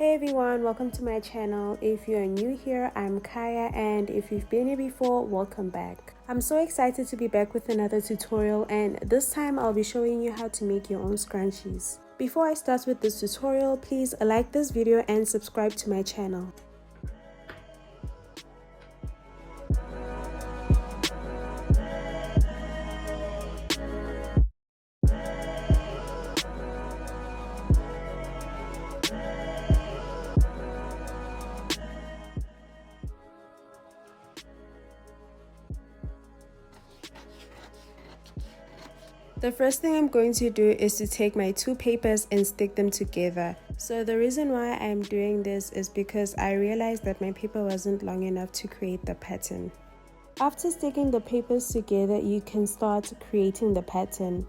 Hey everyone, welcome to my channel. If you are new here, I'm Khaya, and if you've been here before, welcome back. I'm so excited to be back with another tutorial, and this time I'll be showing you how to make your own scrunchies. Before I start with this tutorial, please like this video and subscribe to my channel. The first thing I'm going to do is to take my two papers and stick them together. So the reason why I'm doing this is because I realized that my paper wasn't long enough to create the pattern. After sticking the papers together, you can start creating the pattern.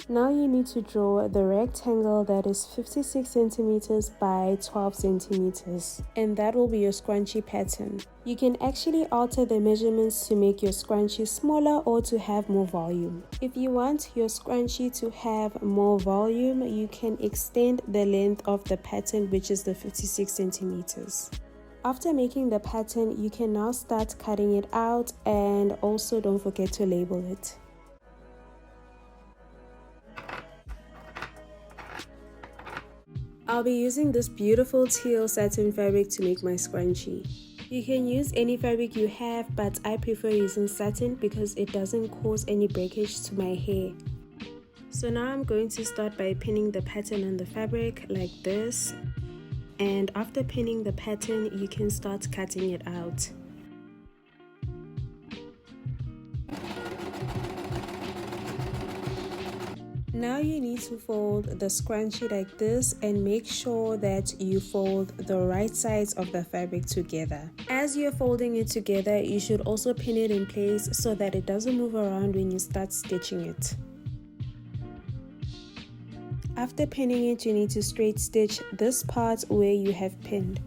Now you need to draw the rectangle that is 56 centimeters by 12 centimeters, and that will be your scrunchie pattern. You can actually alter the measurements to make your scrunchie smaller or to have more volume. If you want your scrunchie to have more volume, you can extend the length of the pattern, which is the 56 centimeters. After making the pattern, you can now start cutting it out, and also don't forget to label it. I'll be using this beautiful teal satin fabric to make my scrunchie. You can use any fabric you have, but I prefer using satin because it doesn't cause any breakage to my hair. So now I'm going to start by pinning the pattern on the fabric like this. And after pinning the pattern, you can start cutting it out. Now you need to fold the scrunchie like this and make sure that you fold the right sides of the fabric together. As you're folding it together, you should also pin it in place so that it doesn't move around when you start stitching it. After pinning it, you need to straight stitch this part where you have pinned.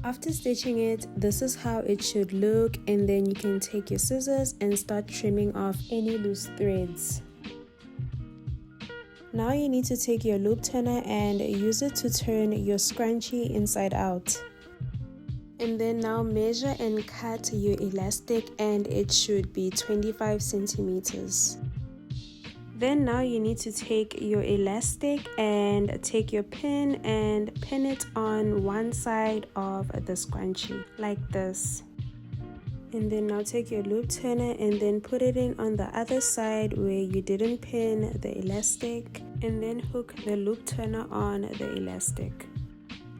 After stitching it, this is how it should look, and then you can take your scissors and start trimming off any loose threads. Now you need to take your loop turner and use it to turn your scrunchie inside out. And then now measure and cut your elastic, and it should be 25 centimeters. Then now you need to take your elastic and take your pin and pin it on one side of the scrunchie like this. And then now take your loop turner and then put it in on the other side where you didn't pin the elastic, and then hook the loop turner on the elastic.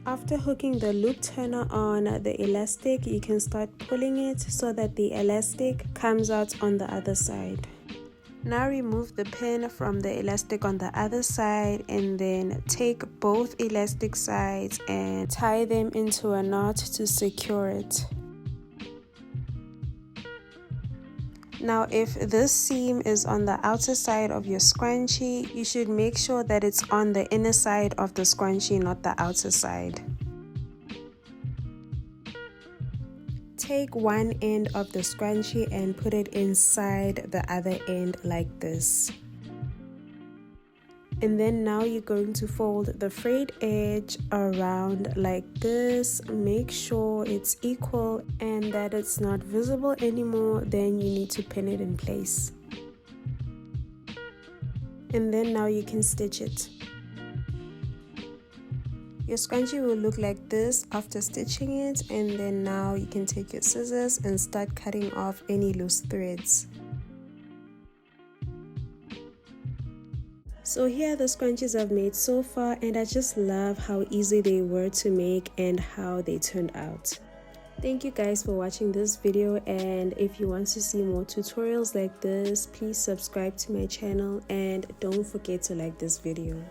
After hooking the loop turner on the elastic, you can start pulling it so that the elastic comes out on the other side. Now remove the pin from the elastic on the other side, and then take both elastic sides and tie them into a knot to secure it. Now if this seam is on the outer side of your scrunchie, you should make sure that it's on the inner side of the scrunchie, not the outer side. Take one end of the scrunchie and put it inside the other end like this. And then now you're going to fold the frayed edge around like this. Make sure it's equal and that it's not visible anymore. Then you need to pin it in place. And then now you can stitch it. Your scrunchie will look like this after stitching it, and then now you can take your scissors and start cutting off any loose threads. So here are the scrunchies I've made so far, and I just love how easy they were to make and how they turned out. Thank you guys for watching this video, and if you want to see more tutorials like this, please subscribe to my channel and don't forget to like this video.